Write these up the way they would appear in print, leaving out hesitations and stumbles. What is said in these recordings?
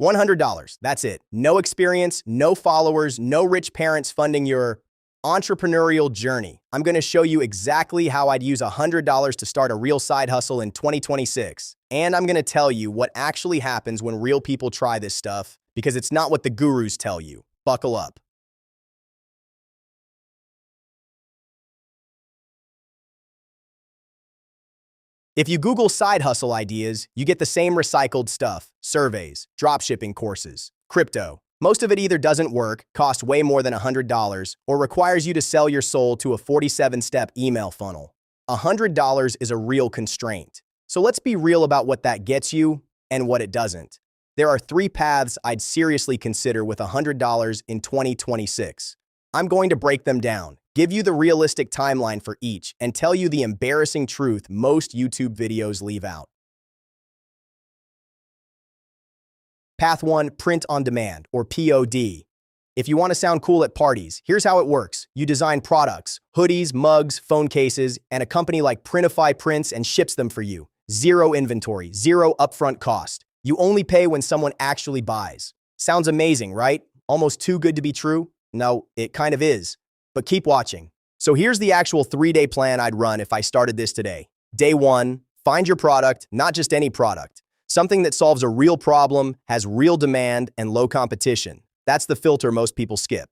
$100. That's it. No experience, no followers, no rich parents funding your entrepreneurial journey. I'm going to show you exactly how I'd use $100 to start a real side hustle in 2026. And I'm going to tell you what actually happens when real people try this stuff, because it's not what the gurus tell you. Buckle up. If you Google side hustle ideas, you get the same recycled stuff: surveys, dropshipping courses, crypto. Most of it either doesn't work, costs way more than $100, or requires you to sell your soul to a 47-step email funnel. $100 is a real constraint. So let's be real about what that gets you and what it doesn't. There are 3 paths I'd seriously consider with $100 in 2026. I'm going to break them down, give you the realistic timeline for each, and tell you the embarrassing truth most YouTube videos leave out. Path 1, print on demand, or POD. If you want to sound cool at parties, here's how it works. You design products, hoodies, mugs, phone cases, and a company like Printify prints and ships them for you. Zero inventory, zero upfront cost. You only pay when someone actually buys. Sounds amazing, right? Almost too good to be true? No, it kind of is. But keep watching. So here's the actual 3-day plan I'd run if I started this today. Day 1, find your product, not just any product. Something that solves a real problem, has real demand, and low competition. That's the filter most people skip.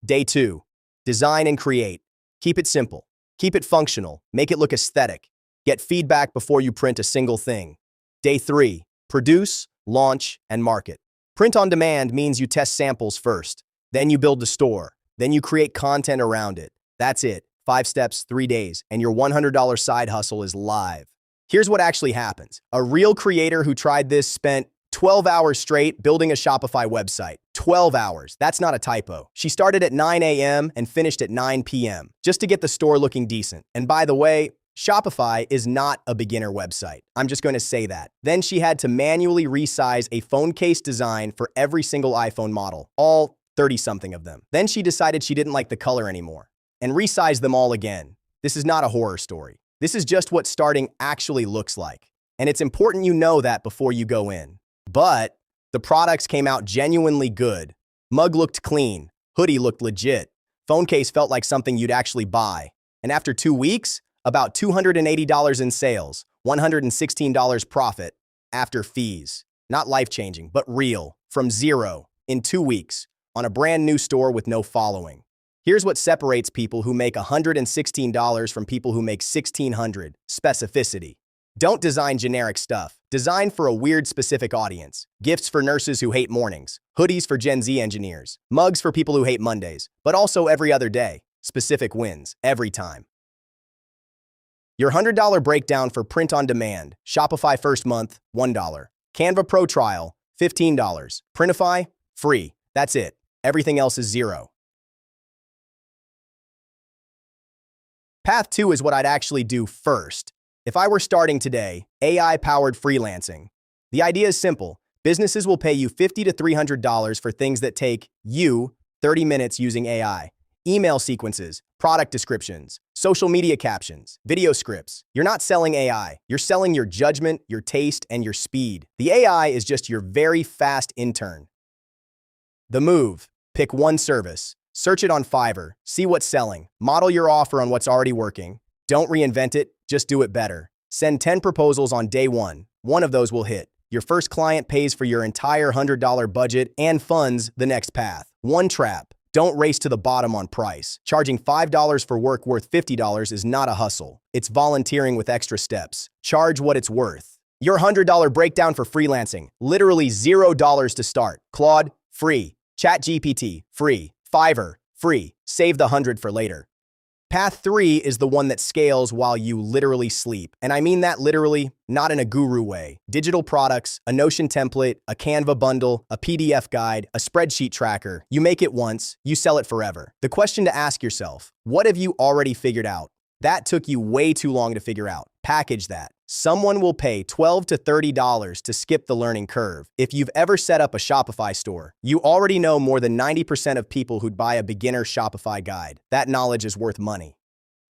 Day 2, design and create. Keep it simple. Keep it functional. Make it look aesthetic. Get feedback before you print a single thing. Day 3, produce, launch, and market. Print on demand means you test samples first. Then you build the store. Then you create content around it. That's it. 5 steps, 3 days, and your $100 side hustle is live. Here's what actually happens. A real creator who tried this spent 12 hours straight building a Shopify website. 12 hours. That's not a typo. She started at 9 a.m. and finished at 9 p.m. just to get the store looking decent. And by the way, Shopify is not a beginner website. I'm just going to say that. Then she had to manually resize a phone case design for every single iPhone model, all 30-something of them. Then she decided she didn't like the color anymore and resized them all again. This is not a horror story. This is just what starting actually looks like. And it's important you know that before you go in. But the products came out genuinely good. Mug looked clean. Hoodie looked legit. Phone case felt like something you'd actually buy. And after 2 weeks, about $280 in sales, $116 profit after fees. Not life-changing, but real. From zero in 2 weeks on a brand new store with no following. Here's what separates people who make $116 from people who make $1,600. Specificity. Don't design generic stuff. Design for a weird specific audience. Gifts for nurses who hate mornings. Hoodies for Gen Z engineers. Mugs for people who hate Mondays. But also every other day. Specific wins. Every time. Your $100 breakdown for print on demand. Shopify first month, $1. Canva Pro trial, $15. Printify, free. That's it. Everything else is $0. Path 2 is what I'd actually do first. If I were starting today, AI-powered freelancing. The idea is simple. Businesses will pay you $50 to $300 for things that take you 30 minutes using AI. Email sequences, product descriptions, social media captions, video scripts. You're not selling AI. You're selling your judgment, your taste, and your speed. The AI is just your very fast intern. The move. Pick one service. Search it on Fiverr. See what's selling. Model your offer on what's already working. Don't reinvent it. Just do it better. Send 10 proposals on day 1. One of those will hit. Your first client pays for your entire $100 budget and funds the next path. One trap. Don't race to the bottom on price. Charging $5 for work worth $50 is not a hustle. It's volunteering with extra steps. Charge what it's worth. Your $100 breakdown for freelancing. Literally $0 to start. Claude, free. ChatGPT, free. Fiverr, free. Save the 100 for later. Path 3 is the one that scales while you literally sleep. And I mean that literally, not in a guru way. Digital products, a Notion template, a Canva bundle, a PDF guide, a spreadsheet tracker. You make it once, you sell it forever. The question to ask yourself, what have you already figured out? That took you way too long to figure out. Package that. Someone will pay $12 to $30 to skip the learning curve. If you've ever set up a Shopify store, you already know more than 90% of people who'd buy a beginner Shopify guide. That knowledge is worth money.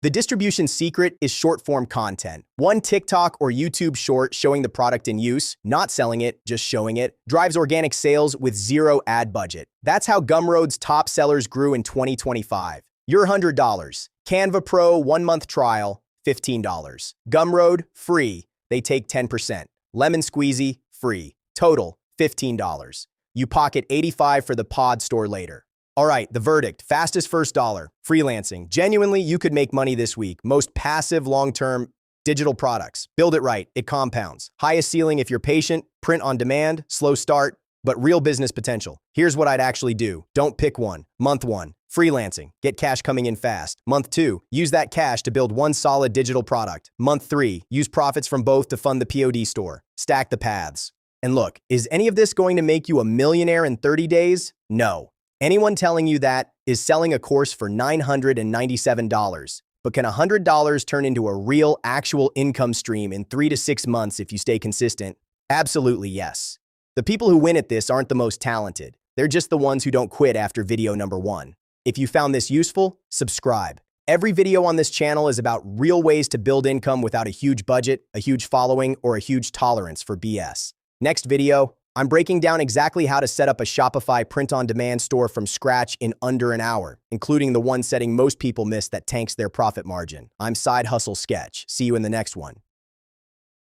The distribution secret is short-form content. One TikTok or YouTube short showing the product in use, not selling it, just showing it, drives organic sales with zero ad budget. That's how Gumroad's top sellers grew in 2025. Your $100. Canva Pro 1-month trial, $15. Gumroad, free. They take 10%. Lemon Squeezy, free. Total, $15. You pocket $85 for the pod store later. All right, the verdict. Fastest first dollar. Freelancing. Genuinely, you could make money this week. Most passive, long-term digital products. Build it right. It compounds. Highest ceiling if you're patient. Print on demand. Slow start, but real business potential. Here's what I'd actually do. Don't pick one. Month 1. Freelancing. Get cash coming in fast. Month 2. Use that cash to build one solid digital product. Month 3. Use profits from both to fund the POD store. Stack the paths. And look, is any of this going to make you a millionaire in 30 days? No. Anyone telling you that is selling a course for $997. But can $100 turn into a real, actual income stream in 3 to 6 months if you stay consistent? Absolutely yes. The people who win at this aren't the most talented. They're just the ones who don't quit after video number 1. If you found this useful, subscribe. Every video on this channel is about real ways to build income without a huge budget, a huge following, or a huge tolerance for BS. Next video, I'm breaking down exactly how to set up a Shopify print-on-demand store from scratch in under an hour, including the one setting most people miss that tanks their profit margin. I'm Side Hustle Sketch. See you in the next one.